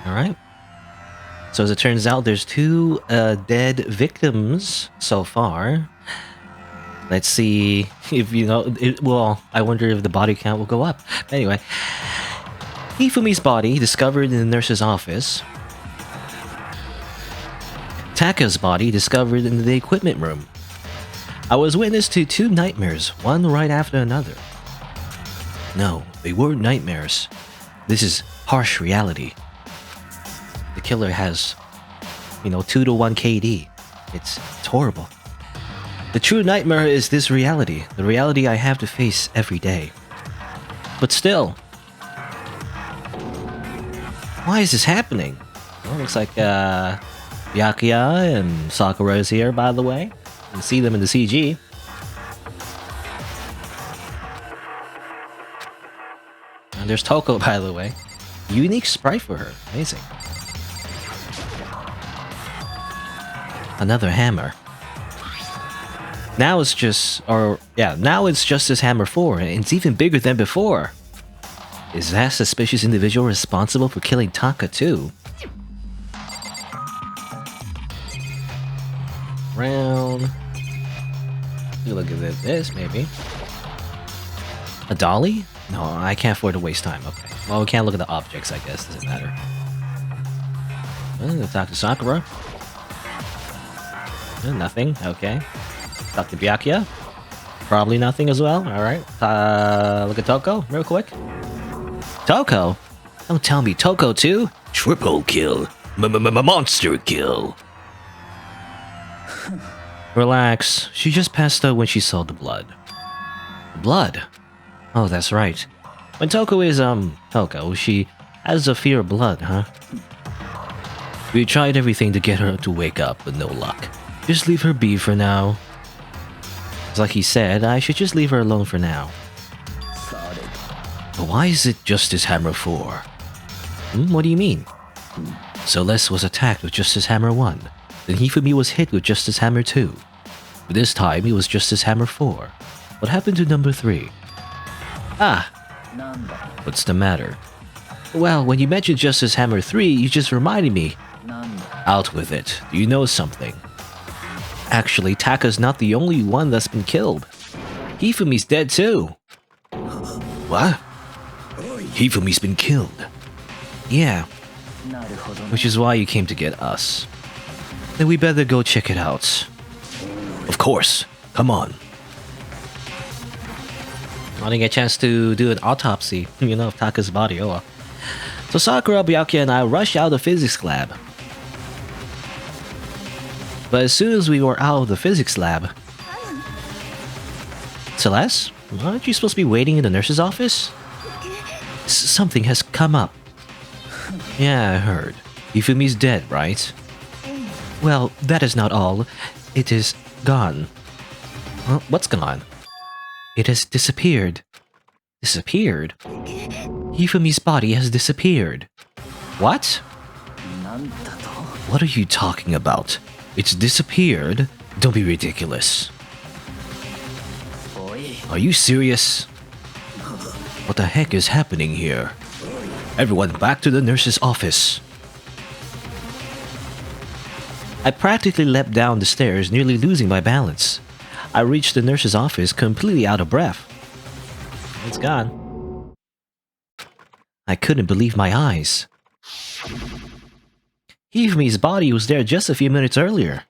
Alright. So as it turns out, there's 2 dead victims so far. Let's see if, well, I wonder if the body count will go up. Anyway, Hifumi's body discovered in the nurse's office. Taka's body discovered in the equipment room. I was witness to 2 nightmares, one right after another. No, they weren't nightmares. This is harsh reality. The killer has, 2 to 1 KD. It's horrible. The true nightmare is this reality, the reality I have to face every day. But still, why is this happening? Well, looks like Byakuya and Sakura is here, by the way. You can see them in the CG. And there's Toko, by the way. Unique sprite for her. Amazing. Another hammer. Now it's just Justice Hammer 4, and it's even bigger than before. Is that suspicious individual responsible for killing Taka too? Round. Look at this, maybe. A dolly? No, I can't afford to waste time. Okay. Well, we can't look at the objects, I guess. Doesn't matter. Talk to Sakura. Nothing. Okay. Talk to Byakuya. Probably nothing as well. Alright. Look at Toko real quick. Toko? Don't tell me Toko too? Triple kill. Monster kill. Relax. She just passed out when she saw the blood. Blood? Oh, that's right. When Toko is, Toko, she has a fear of blood, huh? We tried everything to get her to wake up, but no luck. Just leave her be for now. It's like he said, I should just leave her alone for now. But why is it Justice Hammer 4? What do you mean? Celeste was attacked with Justice Hammer 1. Then Hifumi was hit with Justice Hammer 2. But this time, it was Justice Hammer 4. What happened to number 3? Ah! What's the matter? Well, when you mentioned Justice Hammer 3, you just reminded me. Out with it. Do you know something? Actually, Taka's not the only one that's been killed. Hifumi's dead too. What? Hifumi's been killed. Yeah. Which is why you came to get us. Then we better go check it out. Of course. Come on. I didn't get a chance to do an autopsy, of Taka's body. Oh well. So Sakura, Byakuya, and I rushed out of the physics lab. But as soon as we were out of the physics lab... Celeste? Aren't you supposed to be waiting in the nurse's office? Something has come up. Yeah, I heard. Ifumi's dead, right? Well, that is not all. It is gone. Well, what's gone? It has disappeared. Disappeared? Ifumi's body has disappeared. What? What are you talking about? It's disappeared? Don't be ridiculous. Are you serious? What the heck is happening here? Everyone back to the nurse's office. I practically leapt down the stairs, nearly losing my balance. I reached the nurse's office completely out of breath. It's gone. I couldn't believe my eyes. Hifumi's body was there just a few minutes earlier.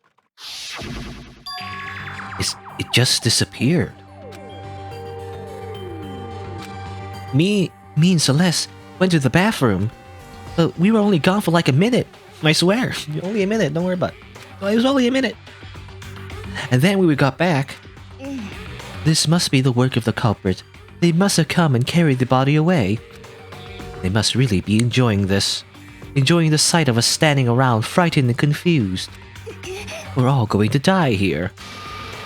It just disappeared. Me and Celeste went to the bathroom, but we were only gone for like a minute. I swear, only a minute, don't worry about it. It was only a minute. And then when we got back, this must be the work of the culprit. They must have come and carried the body away. They must really be enjoying this. Enjoying the sight of us standing around frightened and confused. We're all going to die here.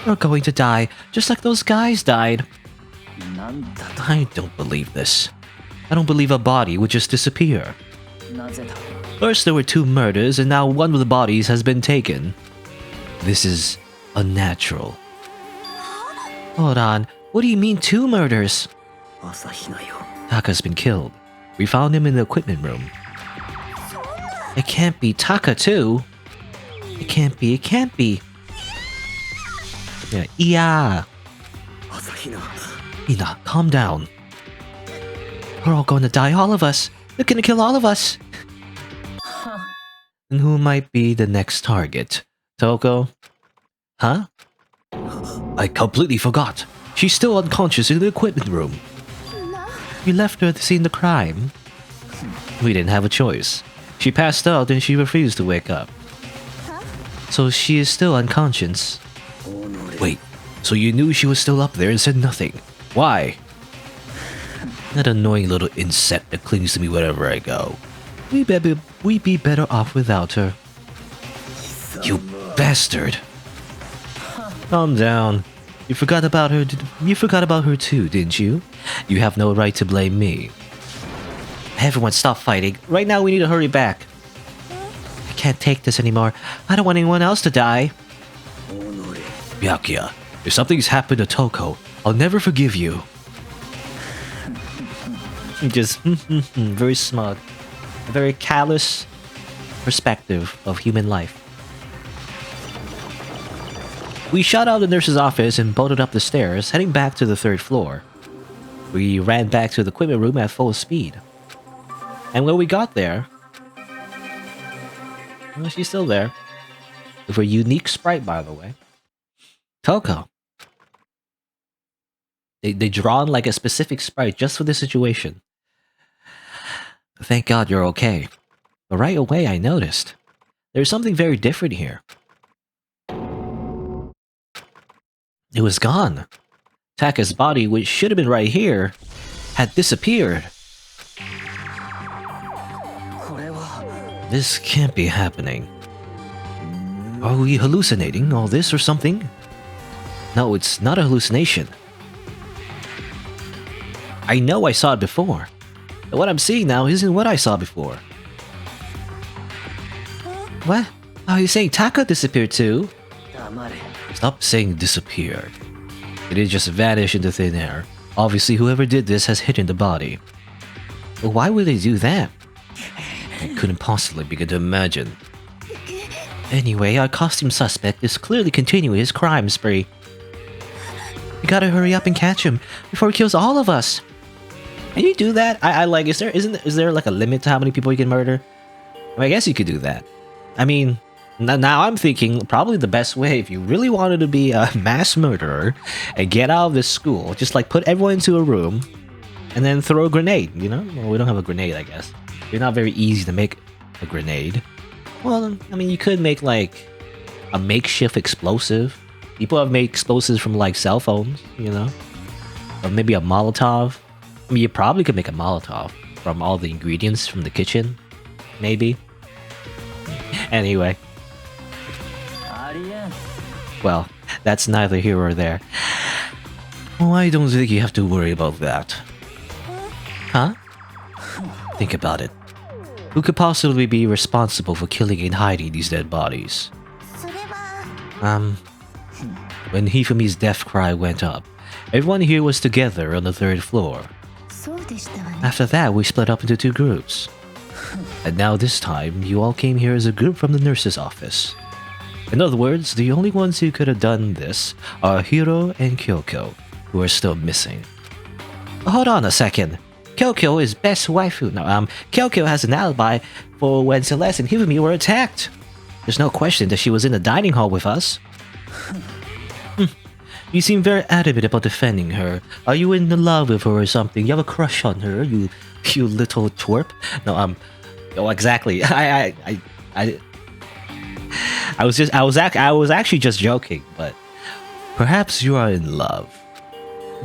We're going to die just like those guys died. I don't believe this. I don't believe a body would just disappear. First there were 2 murders and now one of the bodies has been taken. This is unnatural. Hold on, what do you mean 2 murders? Taka's been killed. We found him in the equipment room. It can't be Taka too. It can't be, it can't be. Yeah. Ina, calm down. We're all going to die, all of us. They're gonna kill all of us. And who might be the next target? Toko? Huh? I completely forgot. She's still unconscious in the equipment room. We left her at the scene of the crime. We didn't have a choice. She passed out and she refused to wake up. So she is still unconscious. Wait, so you knew she was still up there and said nothing? Why? That annoying little insect that clings to me wherever I go. We'd be better off without her. You bastard! Calm down. You forgot about her. You forgot about her too, didn't you? You have no right to blame me. Everyone, stop fighting. Right now, we need to hurry back. I can't take this anymore. I don't want anyone else to die. Byakuya, if something's happened to Toko, I'll never forgive you. Just very smug. A very callous perspective of human life. We shot out the nurse's office and bolted up the stairs, heading back to the 3rd floor. We ran back to the equipment room at full speed. And when we got there... well, she's still there. With her unique sprite, by the way. Toko. They drawn like a specific sprite just for this situation. Thank God you're okay. But right away I noticed. There's something very different here. It was gone. Taka's body, which should have been right here, had disappeared. This can't be happening. Are we hallucinating all this or something? No, it's not a hallucination. I know I saw it before. But what I'm seeing now isn't what I saw before. What? Are you saying Taka disappeared too? Stop saying disappeared. It did just vanish into thin air. Obviously, whoever did this has hidden the body. But why would they do that? I couldn't possibly begin to imagine. Anyway, our costume suspect is clearly continuing his crime spree. We gotta hurry up and catch him before he kills all of us. Can you do that? I like. Is there like a limit to how many people you can murder? I guess you could do that. I mean, now I'm thinking probably the best way, if you really wanted to be a mass murderer and get out of this school, just like put everyone into a room and then throw a grenade. You know? Well, we don't have a grenade, I guess. It's not very easy to make a grenade. Well, I mean, you could make like a makeshift explosive. People have made explosives from like cell phones, you know, or maybe a Molotov. I mean, you probably could make a Molotov from all the ingredients from the kitchen, maybe. Anyway. Well, that's neither here or there. Oh, I don't think you have to worry about that. Huh? Think about it. Who could possibly be responsible for killing and hiding these dead bodies? When Hifumi's death cry went up, everyone here was together on the 3rd floor. After that, we split up into 2 groups. And now this time, you all came here as a group from the nurse's office. In other words, the only ones who could have done this are Hiro and Kyoko, who are still missing. Hold on a second. Kyoko is best waifu. No, Kyoko has an alibi for when Celeste and Hifumi were attacked. There's no question that she was in the dining hall with us. You seem very adamant about defending her. Are you in love with her or something? You have a crush on her, you little twerp? No, oh, exactly. I was actually just joking, but perhaps you are in love.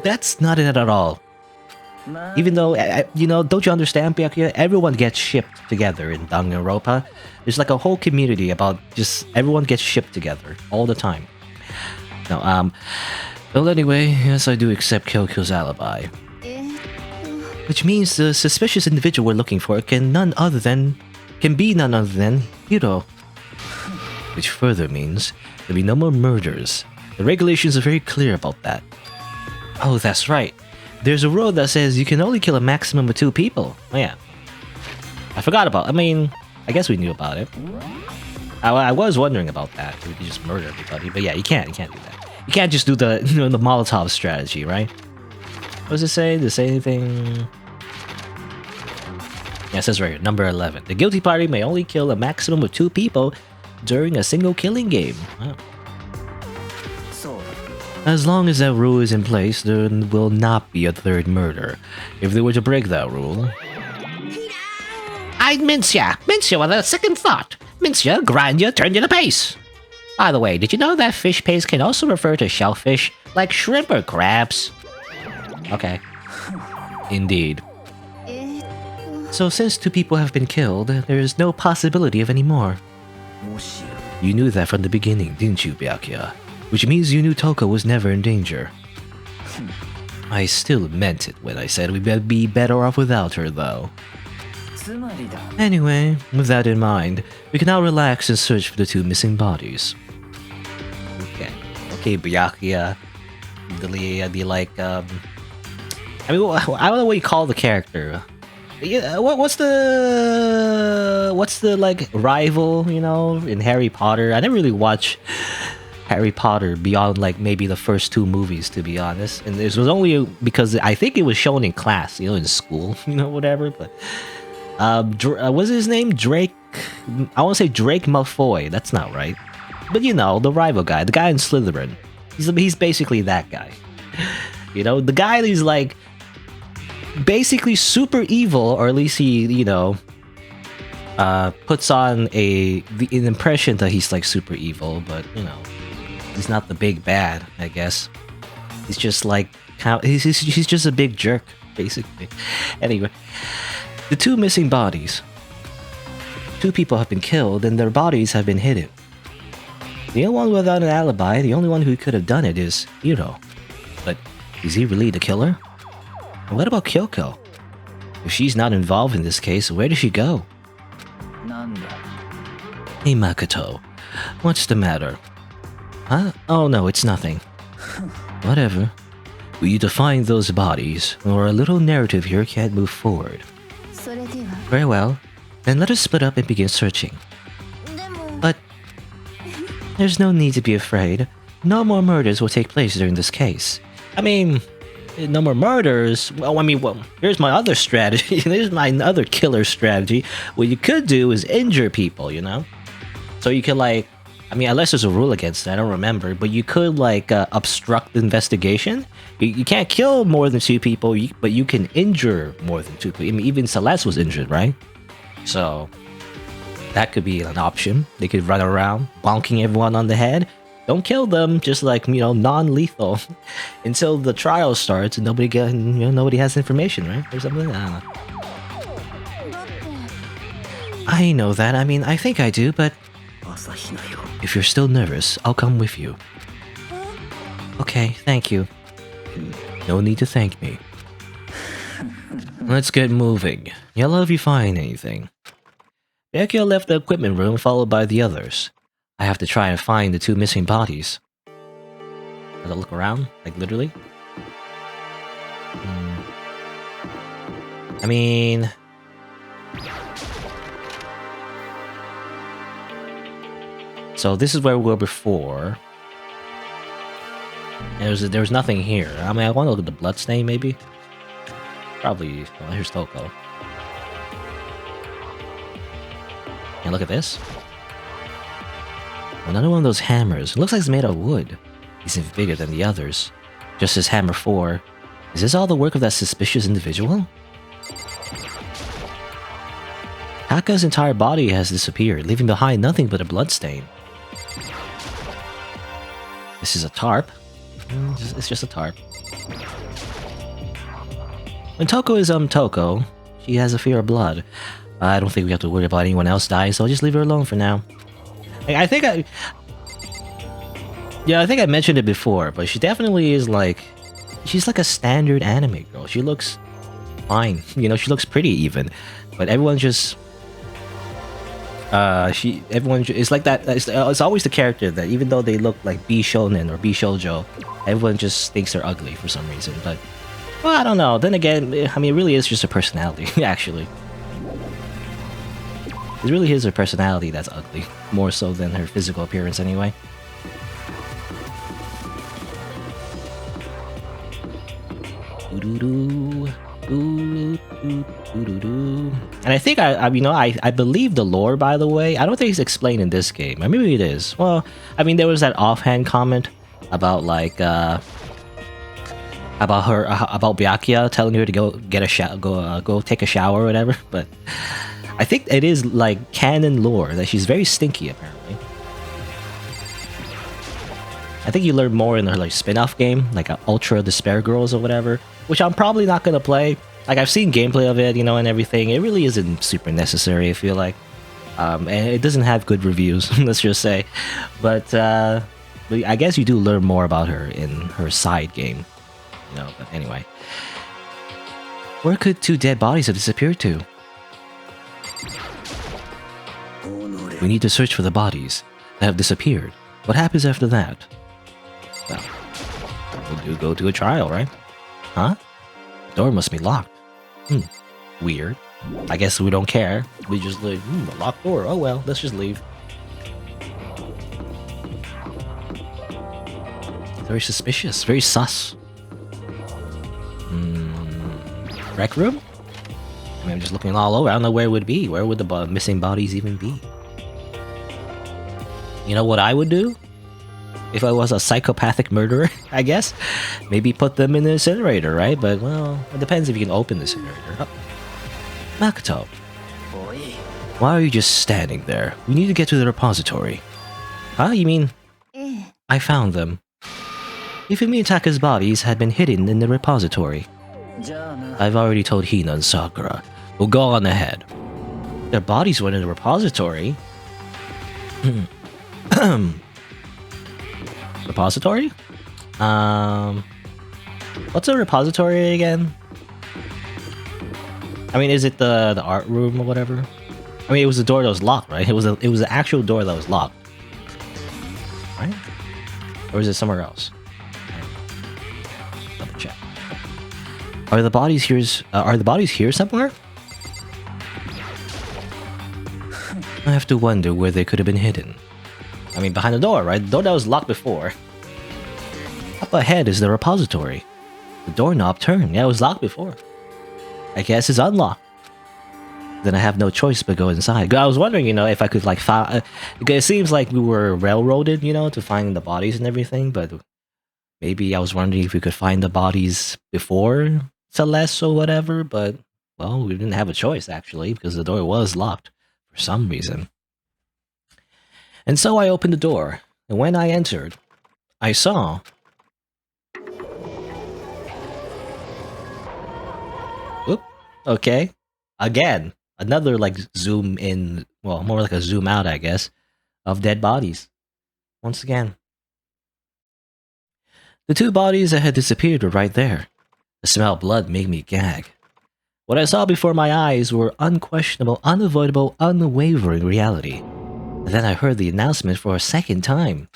That's not it at all. Even though, you know, don't you understand, Byakuya? Everyone gets shipped together in Danganronpa. There's like a whole community about just everyone gets shipped together all the time. No, well, anyway, yes, I do accept Kyoko's alibi. Which means the suspicious individual we're looking for can be none other than Hiro. Which further means there'll be no more murders. The regulations are very clear about that. Oh, that's right. There's a rule that says you can only kill a maximum of 2 people. Oh yeah. I forgot about. I mean, I guess we knew about it. I was wondering about that. We could just murder everybody, but yeah, you can't do that. You can't just do the the Molotov strategy, right? What does it say? Does it say anything? Yeah, it says right here, number 11. The guilty party may only kill a maximum of 2 people during a single killing game. Wow. As long as that rule is in place, there will not be a 3rd murder. If they were to break that rule... I'd mince ya with a second thought. Mince ya, grind ya, turn ya to paste. By the way, did you know that fish paste can also refer to shellfish, like shrimp or crabs? Okay. Indeed. So since 2 people have been killed, there is no possibility of any more. You knew that from the beginning, didn't you, Byakuya? Which means you knew Toko was never in danger. I still meant it when I said we'd be better off without her, though. Anyway, with that in mind, we can now relax and search for the 2 missing bodies. Okay, Byakuya. The like, I mean, I don't know what you call the character. Yeah, what's the like rival, in Harry Potter? I never really watched Harry Potter beyond like maybe the first 2 movies, to be honest. And this was only because I think it was shown in class, in school, whatever. But what's his name? Drake. I want to say Drake Malfoy. That's not right. But the rival guy, the guy in Slytherin. He's basically that guy. The guy who's like basically super evil, or at least he, puts on an impression that he's like super evil, but he's not the big bad, I guess. He's just like he's just a big jerk, basically. Anyway, the 2 missing bodies. 2 people have been killed, and their bodies have been hidden. The only one without an alibi, the only one who could have done it, is Hiro. But is he really the killer? And what about Kyoko? If she's not involved in this case, where does she go? Hey Makoto, what's the matter? Huh? Oh no, it's nothing. Whatever. We need to find those bodies, or a little narrative here can't move forward. Very well, then let us split up and begin searching. But there's no need to be afraid. No more murders will take place during this case. I mean, no more murders. Well, here's my other strategy. Here's my other killer strategy. What you could do is injure people, So you could like, unless there's a rule against that, I don't remember, but you could like obstruct the investigation. You can't kill more than 2 people, but you can injure more than 2 people. Even Celeste was injured, right? So that could be an option. They could run around bonking everyone on the head. Don't kill them, just like non-lethal, until the trial starts and nobody has information, right, or something. I don't know. I know that. I think I do, but if you're still nervous, I'll come with you. Okay, thank you. No need to thank me. Let's get moving. Yellow if you find anything. Byakuya left the equipment room, followed by the others. I have to try and find the 2 missing bodies. Have a look around, like literally. So this is where we were before. And there was nothing here. I want to look at the bloodstain, maybe. Probably. Well, here's Toko. And look at this. Another one of those hammers. It looks like it's made of wood. He's even bigger than the others. Just as Hammer 4. Is this all the work of that suspicious individual? Haka's entire body has disappeared, leaving behind nothing but a bloodstain. This is a tarp. It's just a tarp. When Toko is Toko, she has a fear of blood. I don't think we have to worry about anyone else dying, so I'll just leave her alone for now. I think I mentioned it before, but she definitely is like... She's like a standard anime girl. She looks fine. She looks pretty even. But everyone just... it's like that. It's always the character that even though they look like B shonen or B shoujo, everyone just thinks they're ugly for some reason. But well, I don't know. Then again, it really is just a personality, actually. It's really her personality that's ugly, more so than her physical appearance anyway. And I think I believe the lore, by the way. I don't think it's explained in this game. Or maybe it is. Well, I mean, there was that offhand comment about like about Byakuya telling her to go get a go take a shower or whatever. But I think it is like canon lore that she's very stinky apparently. I think you learn more in her like spin-off game, like Ultra Despair Girls or whatever, which I'm probably not gonna play. Like I've seen gameplay of it, you know, and everything. It really isn't super necessary, I feel like. And it doesn't have good reviews, let's just say. But I guess you do learn more about her in her side game. You know, but anyway. Where could two dead bodies have disappeared to? We need to search for the bodies that have disappeared. What happens after that? Well, we'll do go to a trial, right? Huh? The door must be locked. Weird. I guess we don't care. We just leave. A locked door. Oh well, let's just leave. Very suspicious. Very sus. Rec room? I mean, I'm just looking all over. I don't know where it would be. Where would the missing bodies even be? You know what I would do? If I was a psychopathic murderer, I guess? Maybe put them in the incinerator, right? But, well, it depends if you can open the incinerator. Oh. Makoto. Why are you just standing there? We need to get to the repository. Huh? You mean... I found them. Ifumi and Taka's bodies had been hidden in the repository. I've already told Hina and Sakura. We'll go on ahead. Their bodies went in the repository? Repository? What's a repository again? I mean, is it the art room or whatever? I mean, it was a door that was locked, right? It was an actual door that was locked, right? Or is it somewhere else? Double check. Are the bodies here? Are the bodies here somewhere? I have to wonder where they could have been hidden. I mean, behind the door, right? The door that was locked before. Up ahead is the repository. The doorknob turned. Yeah, it was locked before. I guess it's unlocked. Then I have no choice but go inside. I was wondering, you know, if I could like find... It seems like we were railroaded, you know, to find the bodies and everything, but maybe I was wondering if we could find the bodies before Celeste or whatever, but, well, we didn't have a choice, actually, because the door was locked for some reason. And so I opened the door, and when I entered, I saw... Oop, okay. Again, another, like, zoom in, well, more like a zoom out, I guess, of dead bodies. Once again. The two bodies that had disappeared were right there. The smell of blood made me gag. What I saw before my eyes were unquestionable, unavoidable, unwavering reality. And then I heard the announcement for a second time.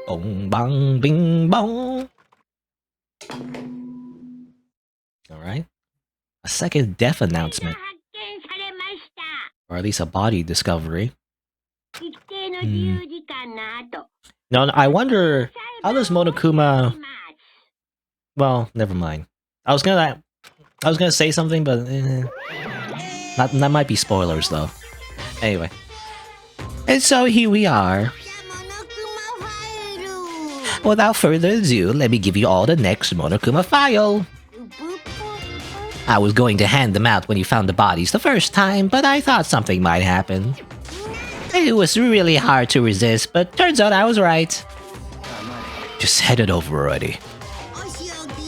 Bong bang bing bong. Alright. A second death announcement. Or at least a body discovery. Now, I wonder, how does Monokuma... Well, never mind. I was gonna say something, but... that might be spoilers, though. Anyway. And so here we are. Without further ado, let me give you all the next Monokuma file. I was going to hand them out when you found the bodies the first time, but I thought something might happen. It was really hard to resist, but turns out I was right. Just head it over already.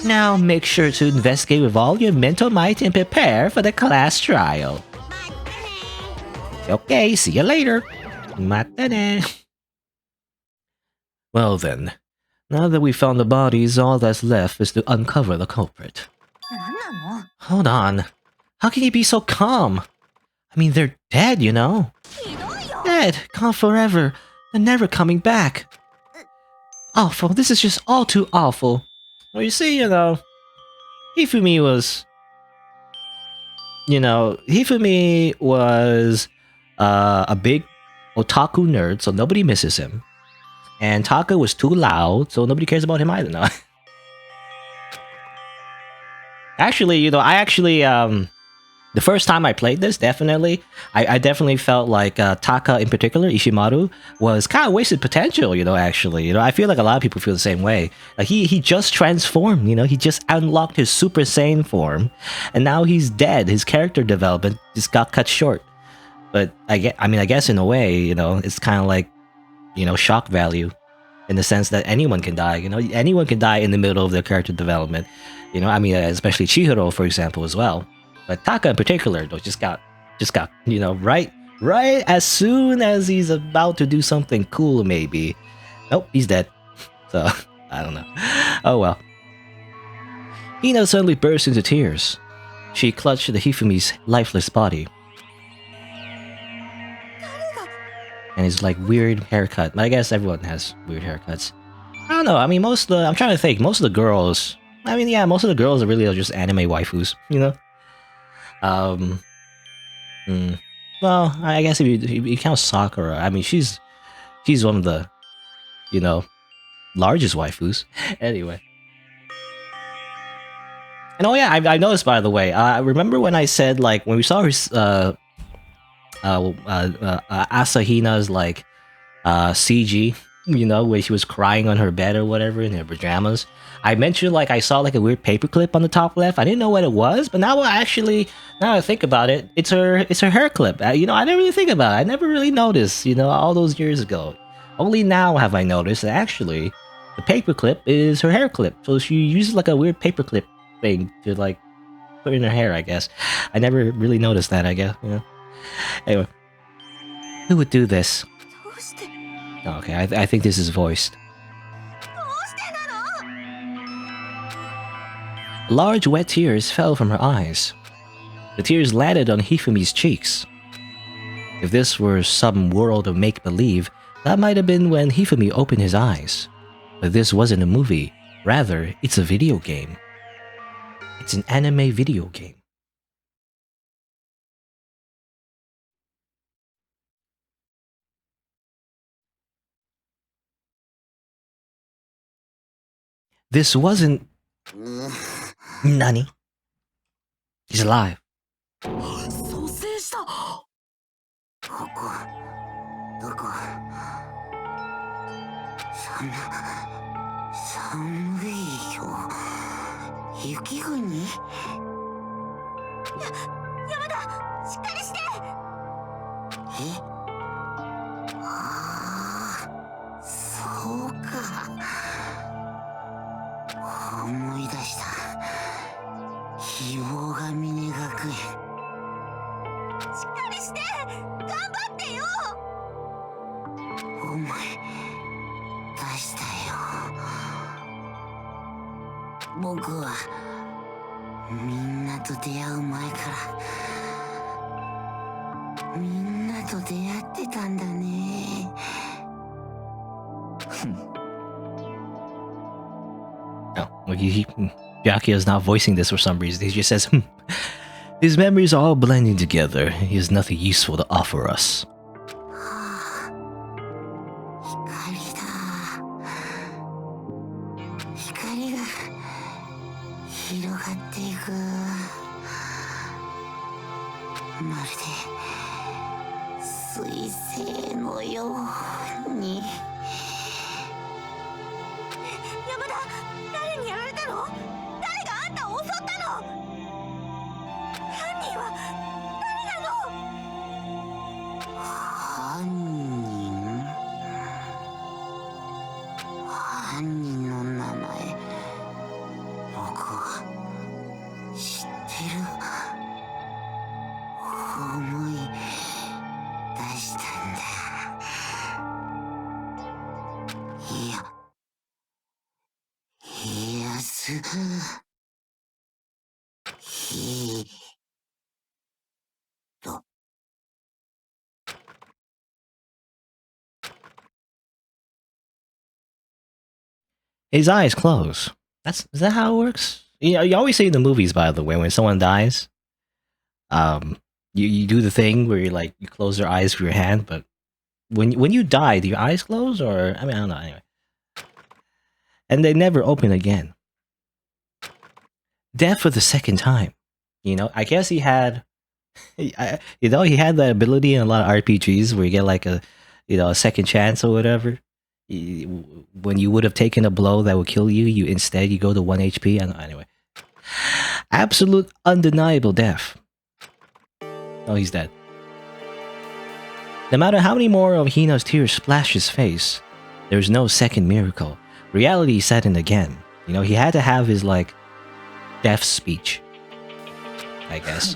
Now make sure to investigate with all your mental might and prepare for the class trial. Okay, see you later. Matane. Well then, now that we found the bodies, all that's left is to uncover the culprit. Hold on. How can you be so calm? I mean, they're dead, you know. Dead, gone forever, and never coming back. Awful, this is just all too awful. Well, you see, you know, Ifumi was... you know, Hifumi was a big otaku nerd, so nobody misses him. And Taka was too loud, so nobody cares about him either. No. Actually, you know, the first time I played this, definitely, I definitely felt like Taka in particular, Ishimaru, was kind of wasted potential. You know, actually, you know, I feel like a lot of people feel the same way. Like he just transformed. You know, he just unlocked his Super Saiyan form, and now he's dead. His character development just got cut short. But I mean, I guess in a way, you know, it's kind of like, you know, shock value, in the sense that anyone can die. You know, anyone can die in the middle of their character development. You know, I mean, especially Chihiro, for example, as well. But Taka in particular, though, just got, you know, right as soon as he's about to do something cool, maybe. Nope, he's dead. So I don't know. Oh well. Hina suddenly burst into tears. She clutched the Hifumi's lifeless body. And his like weird haircut. I guess everyone has weird haircuts. I don't know. I mean, I'm trying to think. Most of the girls. I mean, yeah, most of the girls are really just anime waifus. You know. Um. Well, I guess if you count Sakura, I mean, she's one of the, you know, largest waifus. Anyway. And oh yeah, I noticed, by the way. I remember when I said, like, when we saw her Asahina's like CG, you know, where she was crying on her bed or whatever in her pajamas. I mentioned like I saw like a weird paperclip on the top left. I didn't know what it was, but now I think about it, it's her hair clip. You know, I didn't really think about it. I never really noticed, you know, all those years ago. Only now have I noticed that actually the paperclip is her hair clip. So she uses like a weird paperclip thing to like put in her hair, I guess. I never really noticed that, I guess, you know. Anyway, who would do this? Okay, I think this is voiced. Large wet tears fell from her eyes. The tears landed on Hifumi's cheeks. If this were some world of make-believe, that might have been when Hifumi opened his eyes. But this wasn't a movie. Rather, it's a video game. It's an anime video game. This wasn't... Nani? He's alive. Byakuya is not voicing this for some reason. He just says, his memories are all blending together. He has nothing useful to offer us. His eyes close. Is that how it works? You know, you always see in the movies, by the way, when someone dies, You do the thing where you close your eyes with your hand, but when you die, do your eyes close, or I don't know. Anyway, and they never open again. Death for the second time. I guess he had, he had that ability in a lot of RPGs where you get like a second chance or whatever. When you would have taken a blow that would kill you, you go to 1 HP. Anyway, absolute undeniable death. Oh, he's dead. No matter how many more of Hina's tears splash his face, there's no second miracle. Reality set in again. He had to have his death speech, I guess.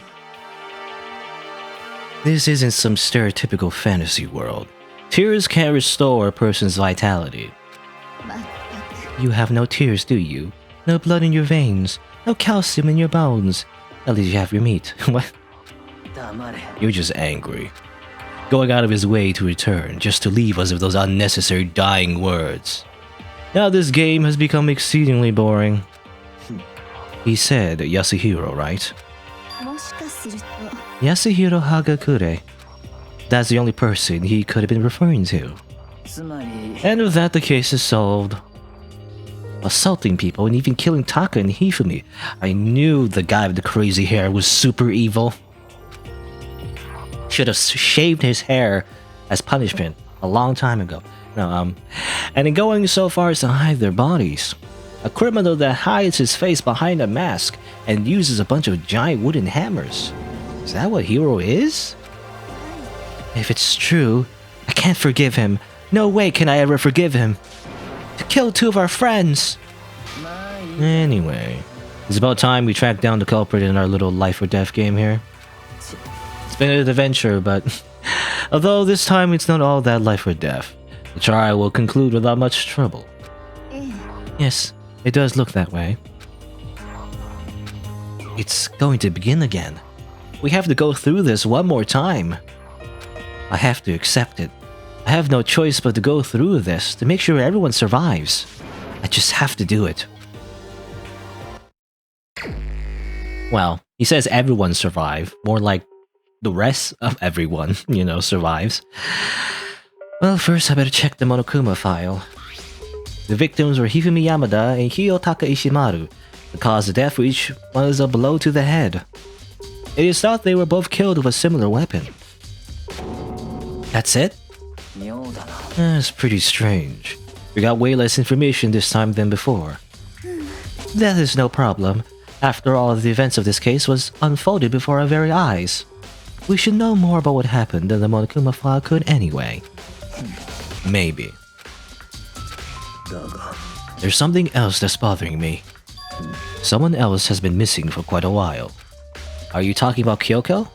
This isn't some stereotypical fantasy world. Tears can't restore a person's vitality. You have no tears, do you? No blood in your veins, no calcium in your bones. At least you have your meat. What? You're just angry. Going out of his way to return, just to leave us with those unnecessary dying words. Now this game has become exceedingly boring. He said Yasuhiro, right? Yasuhiro Hagakure. That's the only person he could have been referring to. And with that, the case is solved. Assaulting people and even killing Taka and Hifumi. I knew the guy with the crazy hair was super evil. Should have shaved his hair as punishment a long time ago. No, and in going so far as to hide their bodies. A criminal that hides his face behind a mask and uses a bunch of giant wooden hammers. Is that what Hiro is? If it's true, I can't forgive him. No way can I ever forgive him. To kill two of our friends. Anyway, it's about time we track down the culprit in our little life or death game here. It's been an adventure, but although this time it's not all that life or death, the trial will conclude without much trouble. Yes, it does look that way. It's going to begin again. We have to go through this one more time. I have to accept it. I have no choice but to go through this to make sure everyone survives. I just have to do it. Well, he says everyone survive, more like the rest of everyone, survives. Well, first I better check the Monokuma file. The victims were Hifumi Yamada and Hiyotaka Ishimaru. The cause of death for each was a blow to the head. It is thought they were both killed with a similar weapon. That's it? That's pretty strange. We got way less information this time than before. That is no problem. After all, the events of this case was unfolded before our very eyes. We should know more about what happened than the Monokuma file could anyway. Maybe. There's something else that's bothering me. Someone else has been missing for quite a while. Are you talking about Kyoko?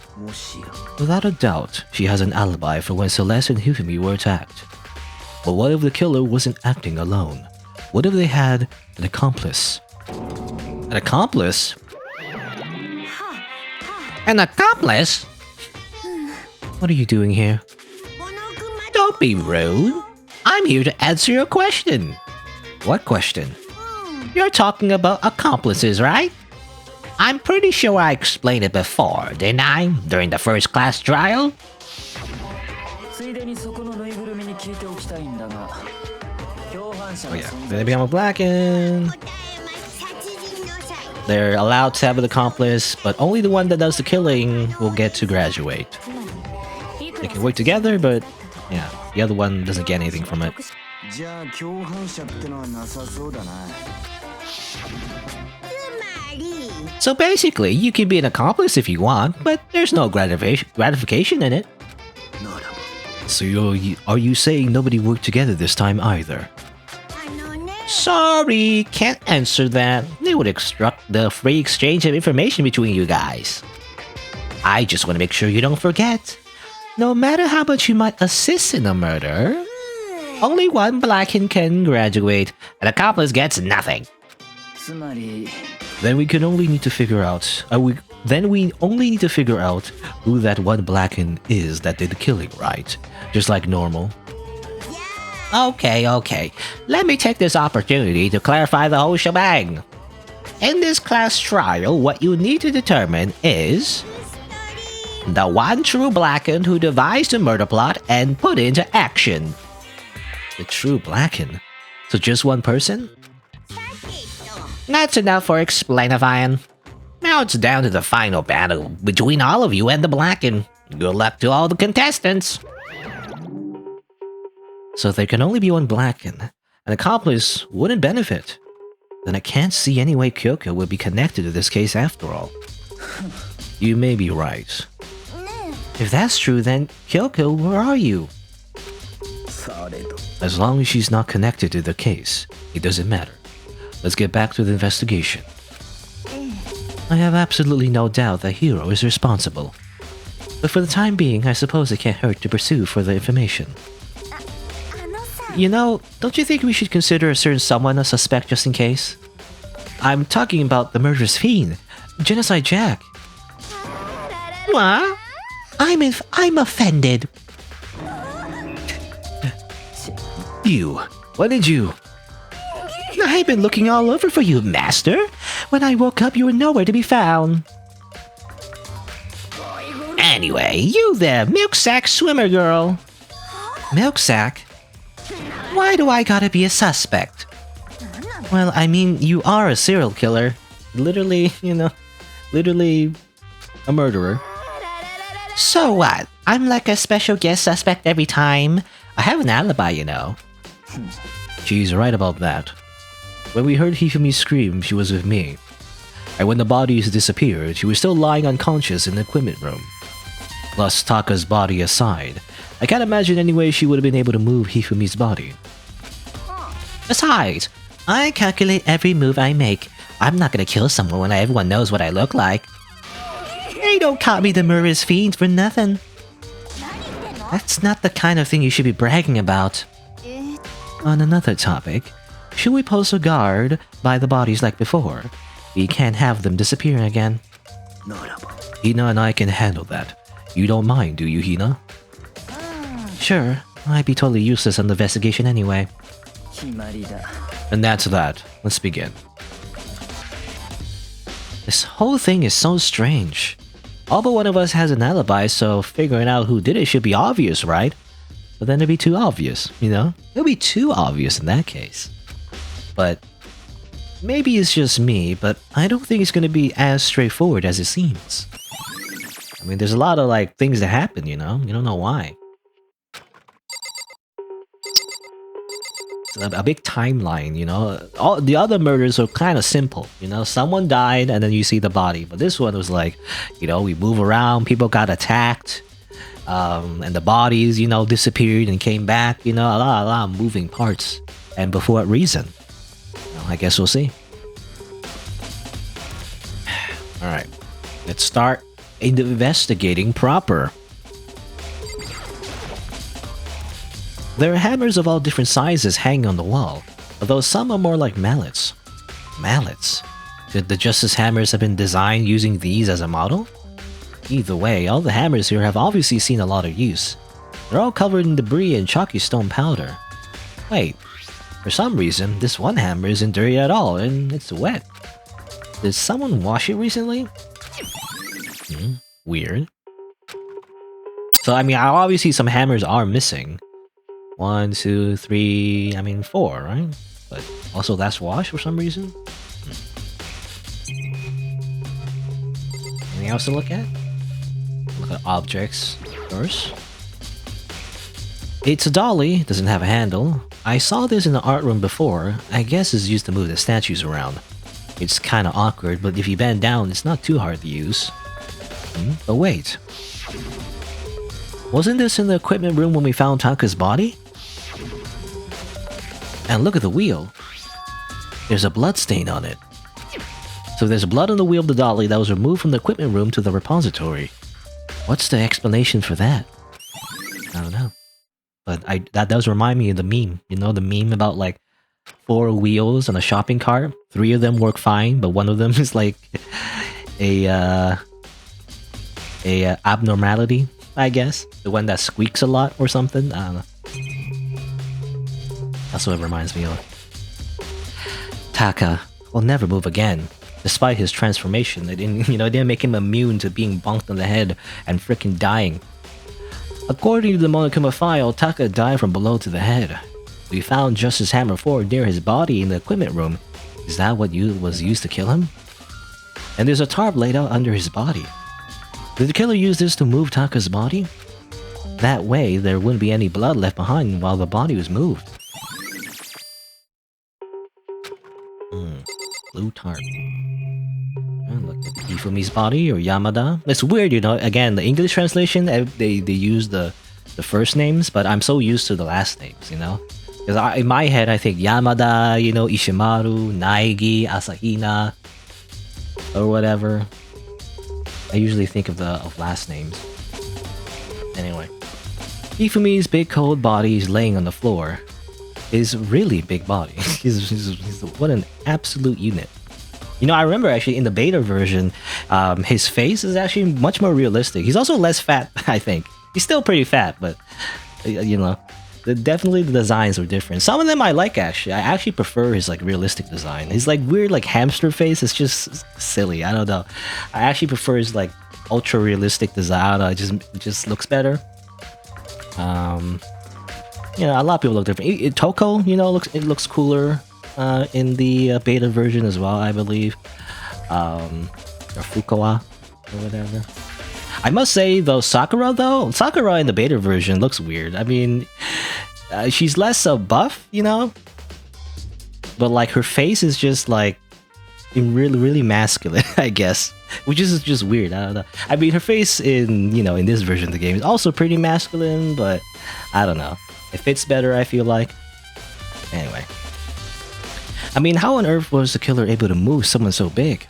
Without a doubt, she has an alibi for when Celeste and Hifumi were attacked. But what if the killer wasn't acting alone? What if they had an accomplice? An accomplice? An accomplice? What are you doing here? Don't be rude. I'm here to answer your question. What question? You're talking about accomplices, right? I'm pretty sure I explained it before, didn't I? During the first class trial? Oh yeah, they become a blackened. They're allowed to have an accomplice, but only the one that does the killing will get to graduate. They can work together, but yeah, the other one doesn't get anything from it. So basically, you can be an accomplice if you want, but there's no gratification in it. So are you saying nobody worked together this time either? Sorry, can't answer that. They would obstruct the free exchange of information between you guys. I just want to make sure you don't forget. No matter how much you might assist in a murder, only one blackened can graduate. An accomplice gets nothing. Then we only need to figure out who that one blackened is that did the killing, right? Just like normal. Okay. Let me take this opportunity to clarify the whole shebang. In this class trial, what you need to determine is The one true Blacken who devised the murder plot and put into action. The true Blacken? So just one person? That's enough for explainifying. Now it's down to the final battle between all of you and the Blacken. Good luck to all the contestants. So there can only be one Blacken. An accomplice wouldn't benefit. Then I can't see any way Kyoko would be connected to this case after all. You may be right. If that's true, then Kyoko, where are you? As long as she's not connected to the case, it doesn't matter. Let's get back to the investigation. I have absolutely no doubt that Hiro is responsible. But for the time being, I suppose it can't hurt to pursue further information. You know, don't you think we should consider a certain someone a suspect just in case? I'm talking about the murderous fiend, Genocide Jack. What? I'm offended. You, what did you? I've been looking all over for you, master. When I woke up, you were nowhere to be found. Anyway, you there, milk sack swimmer girl. Milk sack? Why do I gotta be a suspect? Well, I mean, you are a serial killer. Literally, you know, literally a murderer. So what? I'm like a special guest suspect every time. I have an alibi, you know. She's right about that. When we heard Hifumi scream, she was with me. And when the bodies disappeared, she was still lying unconscious in the equipment room. Plus Taka's body aside, I can't imagine any way she would have been able to move Hifumi's body. Besides, I calculate every move I make. I'm not gonna kill someone when everyone knows what I look like. They don't call me the murderous fiend for nothing. That's not the kind of thing you should be bragging about. On another topic, should we post a guard by the bodies like before? We can't have them disappearing again. Hina and I can handle that. You don't mind, do you, Hina? Sure, I'd be totally useless on the investigation anyway. And that's that. Let's begin. This whole thing is so strange. All but one of us has an alibi, so figuring out who did it should be obvious, right? But then it'd be too obvious, you know? It'll be too obvious in that case. But maybe it's just me, but I don't think it's gonna be as straightforward as it seems. I mean, there's a lot of like things that happen, you know? You don't know why. It's a big timeline, you know? All the other murders are kind of simple, you know? Someone died and then you see the body. But this one was like, you know, we move around, people got attacked. And the bodies, you know, disappeared and came back, you know, a lot of moving parts. And for what reason? Well, I guess we'll see. Alright, let's start investigating proper. There are hammers of all different sizes hanging on the wall, although some are more like mallets. Mallets? Could the Justice hammers have been designed using these as a model? Either way, all the hammers here have obviously seen a lot of use. They're all covered in debris and chalky stone powder. Wait, for some reason, this one hammer isn't dirty at all, and it's wet. Did someone wash it recently? Weird. So, I mean, obviously some hammers are missing. 1, 2, 3, I mean 4, right? But also that's washed for some reason? Anything else to look at? Look at objects first. It's a dolly, doesn't have a handle. I saw this in the art room before. I guess it's used to move the statues around. It's kinda awkward, but if you bend down, it's not too hard to use. But wait. Wasn't this in the equipment room when we found Taka's body? And look at the wheel. There's a blood stain on it. So there's blood on the wheel of the dolly that was removed from the equipment room to the repository. What's the explanation for that? I don't know. But that does remind me of the meme. You know, the meme about like 4 wheels on a shopping cart. 3 of them work fine, but one of them is like a abnormality, I guess. The one that squeaks a lot or something. I don't know. That's what it reminds me of. Taka will never move again. Despite his transformation, it didn't make him immune to being bonked on the head and freaking dying. According to the Monokuma file, Taka died from below to the head. We found Justice Hammer 4 near his body in the equipment room. Is that what was used to kill him? And there's a tarp laid out under his body. Did the killer use this to move Taka's body? That way, there wouldn't be any blood left behind while the body was moved. Blue tarp. Look at Hifumi's body, or Yamada. It's weird, again, the English translation, they use the first names, but I'm so used to the last names, Because in my head, I think Yamada, Ishimaru, Naegi, Asahina, or whatever. I usually think of last names. Anyway. Hifumi's big cold body is laying on the floor. His really big body. he's what an absolute unit. I remember actually in the beta version, his face is actually much more realistic. He's also less fat, I think. He's still pretty fat, but definitely the designs are different. Some of them I like actually. I actually prefer his realistic design. His weird hamster face is just silly. I don't know. I actually prefer his ultra realistic design. It just looks better. A lot of people look different. Toko, looks cooler in the beta version as well, I believe. Or Fukawa, or whatever. I must say, though, Sakura in the beta version looks weird. I mean, she's less buff, but her face is just really, really masculine, I guess. Which is just weird. I don't know. I mean, her face in this version of the game is also pretty masculine, but I don't know. It fits better, I feel like. Anyway. I mean, how on earth was the killer able to move someone so big?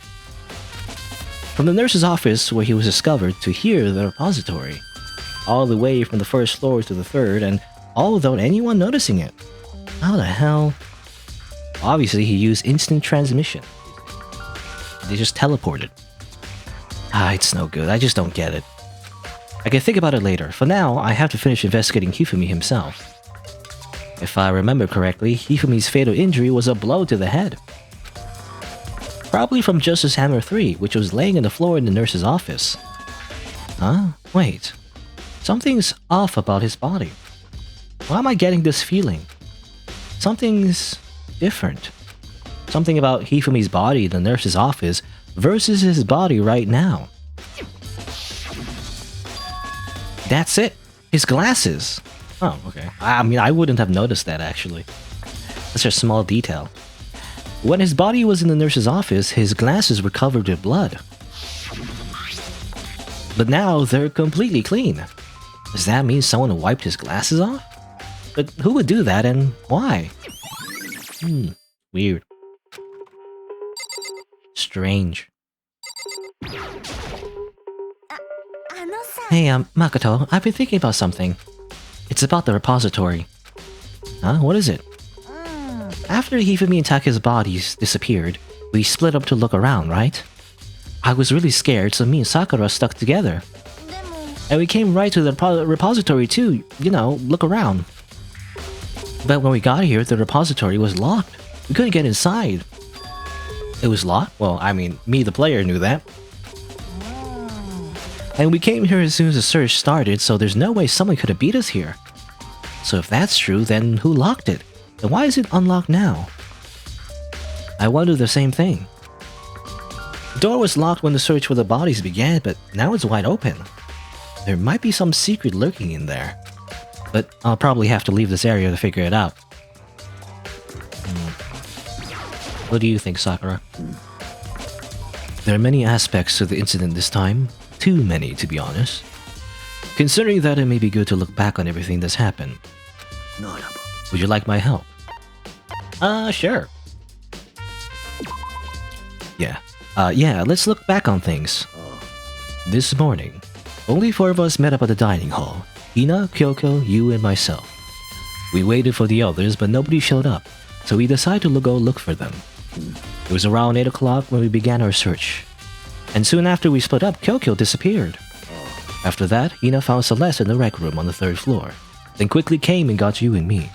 From the nurse's office where he was discovered to here, the repository. All the way from the first floor to the third, and all without anyone noticing it. How the hell? Obviously, he used instant transmission. They just teleported. It's no good. I just don't get it. I can think about it later. For now, I have to finish investigating Hifumi himself. If I remember correctly, Hifumi's fatal injury was a blow to the head. Probably from Justice Hammer 3, which was laying on the floor in the nurse's office. Huh? Wait. Something's off about his body. Why am I getting this feeling? Something's different. Something about Hifumi's body in the nurse's office versus his body right now. That's it. His glasses. Oh, okay. I mean, I wouldn't have noticed that, actually. That's a small detail. When his body was in the nurse's office, his glasses were covered with blood. But now, they're completely clean. Does that mean someone wiped his glasses off? But who would do that, and why? Weird. Strange. Hey, Makoto, I've been thinking about something. It's about the repository. Huh? What is it? After Hifumi and Taka's bodies disappeared, we split up to look around, right? I was really scared, so me and Sakura stuck together. And we came right to the repository to, look around. But when we got here, the repository was locked. We couldn't get inside. It was locked? Well, I mean, me, the player, knew that. And we came here as soon as the search started, so there's no way someone could have beat us here. So if that's true, then who locked it? And why is it unlocked now? I wonder the same thing. The door was locked when the search for the bodies began, but now it's wide open. There might be some secret lurking in there. But I'll probably have to leave this area to figure it out. What do you think, Sakura? There are many aspects to the incident this time. Too many, to be honest. Considering that, it may be good to look back on everything that's happened. Would you like my help? Sure. Yeah, let's look back on things. This morning, only 4 of us met up at the dining hall. Hina, Kyoko, you, and myself. We waited for the others, but nobody showed up, so we decided to go look for them. It was around 8 o'clock when we began our search. And soon after we split up, Kyoko disappeared. After that, Hina found Celeste in the rec room on the 3rd floor, then quickly came and got you and me.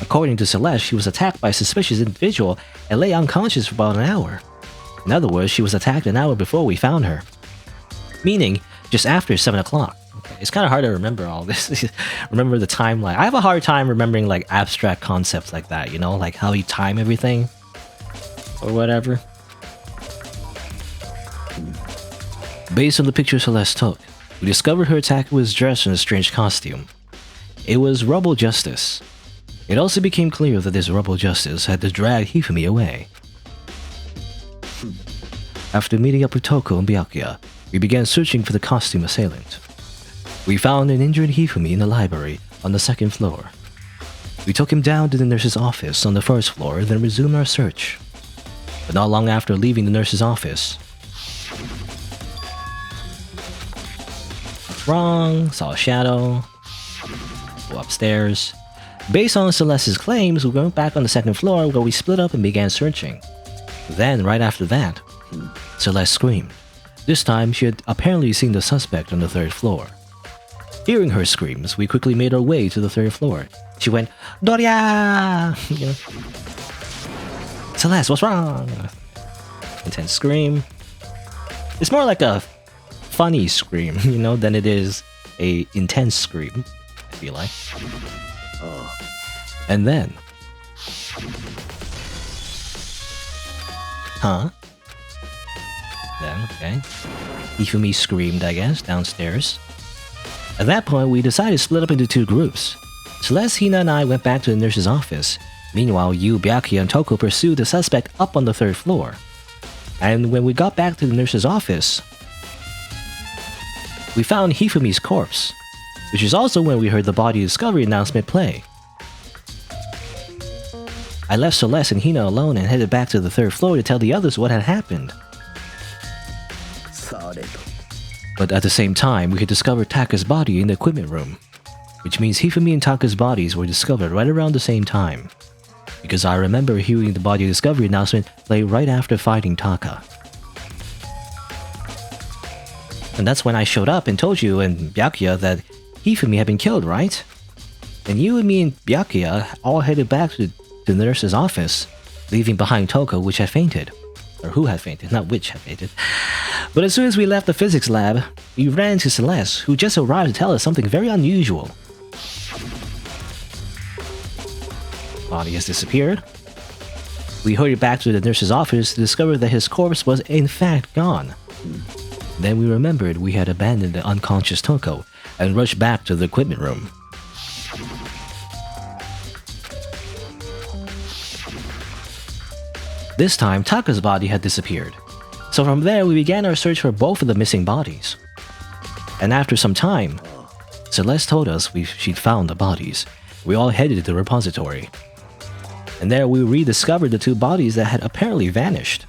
According to Celeste, she was attacked by a suspicious individual and lay unconscious for about an hour. In other words, she was attacked an hour before we found her. Meaning, just after 7 o'clock. Okay, it's kind of hard to remember all this. Remember the timeline. I have a hard time remembering like abstract concepts like that, you know? Like how you time everything. Or whatever. Based on the picture Celeste took, we discovered her attacker was dressed in a strange costume. It was Rebel Justice. It also became clear that this Rebel Justice had to drag Hifumi away. After meeting up with Toko and Byakuya, we began searching for the costume assailant. We found an injured Hifumi in the library on the 2nd floor. We took him down to the nurse's office on the 1st floor, then resumed our search. But not long after leaving the nurse's office, what's wrong? Saw a shadow. Go upstairs. Based on Celeste's claims, we went back on the 2nd floor where we split up and began searching. Then, right after that, Celeste screamed. This time, she had apparently seen the suspect on the 3rd floor. Hearing her screams, we quickly made our way to the 3rd floor. She went, Doria! You know? Celeste, what's wrong? Intense scream. It's more like a funny scream, you know, than it is a intense scream, I feel like. And then... Huh? Then, okay. Hifumi screamed, I guess, downstairs. At that point, we decided to split up into 2 groups. Celeste, Hina, and I went back to the nurse's office. Meanwhile, Yu, Byakuya, and Toko pursued the suspect up on the 3rd floor. And when we got back to the nurse's office, we found Hifumi's corpse, which is also when we heard the body discovery announcement play. I left Celeste and Hina alone and headed back to the 3rd floor to tell the others what had happened. But at the same time, we had discovered Taka's body in the equipment room, which means Hifumi and Taka's bodies were discovered right around the same time, because I remember hearing the body discovery announcement play right after fighting Taka. And that's when I showed up and told you and Byakuya that Hifumi had been killed, right? And you and me and Byakuya all headed back to the nurse's office, leaving behind Toko, which had fainted. Or who had fainted, not which had fainted. But as soon as we left the physics lab, we ran to Celeste, who just arrived to tell us something very unusual. Body has disappeared. We hurried back to the nurse's office to discover that his corpse was in fact gone. Then we remembered we had abandoned the unconscious Toko and rushed back to the equipment room. This time, Taka's body had disappeared. So from there, we began our search for both of the missing bodies. And after some time, Celeste told us she'd found the bodies. We all headed to the repository. And there we rediscovered the 2 bodies that had apparently vanished.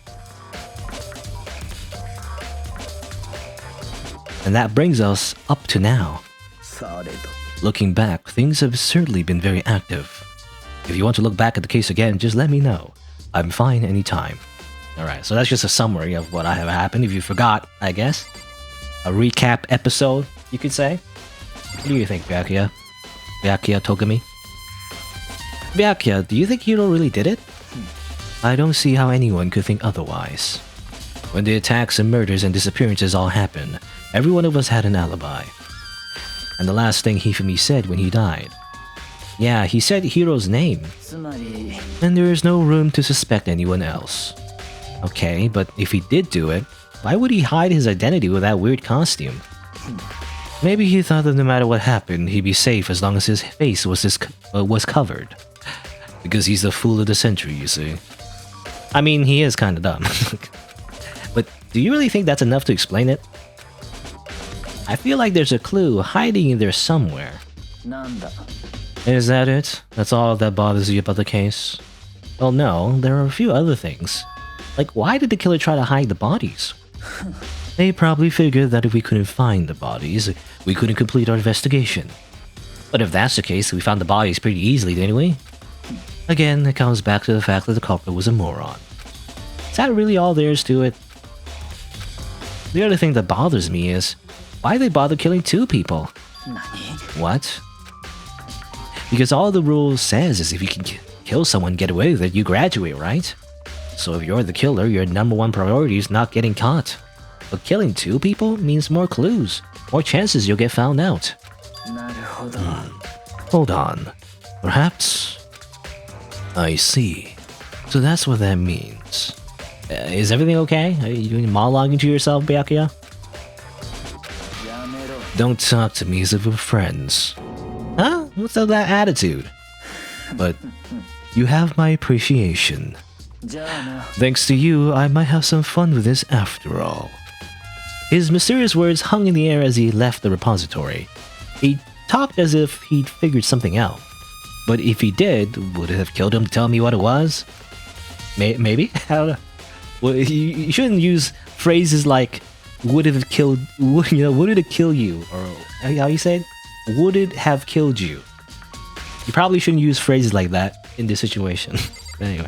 And that brings us up to now. Looking back, things have certainly been very active. If you want to look back at the case again, just let me know. I'm fine anytime. Alright, so that's just a summary of what have happened. If you forgot, I guess. A recap episode, you could say. What do you think, Byakuya? Byakuya Togami? Byakuya, do you think Hiro really did it? I don't see how anyone could think otherwise. When the attacks and murders and disappearances all happened, every one of us had an alibi. And the last thing Hifumi said when he died. Yeah, he said Hiro's name. And there is no room to suspect anyone else. Okay, but if he did do it, why would he hide his identity with that weird costume? Maybe he thought that no matter what happened, he'd be safe as long as his face was covered. Because he's the fool of the century, you see. I mean, he is kinda dumb. But do you really think that's enough to explain it? I feel like there's a clue hiding in there somewhere. Is that it? That's all that bothers you about the case? Well, no, there are a few other things. Like, why did the killer try to hide the bodies? They probably figured that if we couldn't find the bodies, we couldn't complete our investigation. But if that's the case, we found the bodies pretty easily, didn't we? Again, it comes back to the fact that the culprit was a moron. Is that really all there is to it? The other thing that bothers me is, why they bother killing 2 people? What? Because all the rule says is if you can kill someone, get away with it, you graduate, right? So if you're the killer, your number one priority is not getting caught. But killing 2 people means more clues, more chances you'll get found out. Hold on. Perhaps... I see. So that's what that means. Is everything okay? Are you doing monologuing to yourself, Byakuya? Don't talk to me as if we're friends. Huh? What's up with that attitude? But you have my appreciation. Thanks to you, I might have some fun with this after all. His mysterious words hung in the air as he left the repository. He talked as if he'd figured something out. But if he did, would it have killed him to tell me what it was? Maybe? I don't know. Well, you shouldn't use phrases like would it have killed, would it kill you? Or how you say it? Would it have killed you? You probably shouldn't use phrases like that in this situation. Anyway.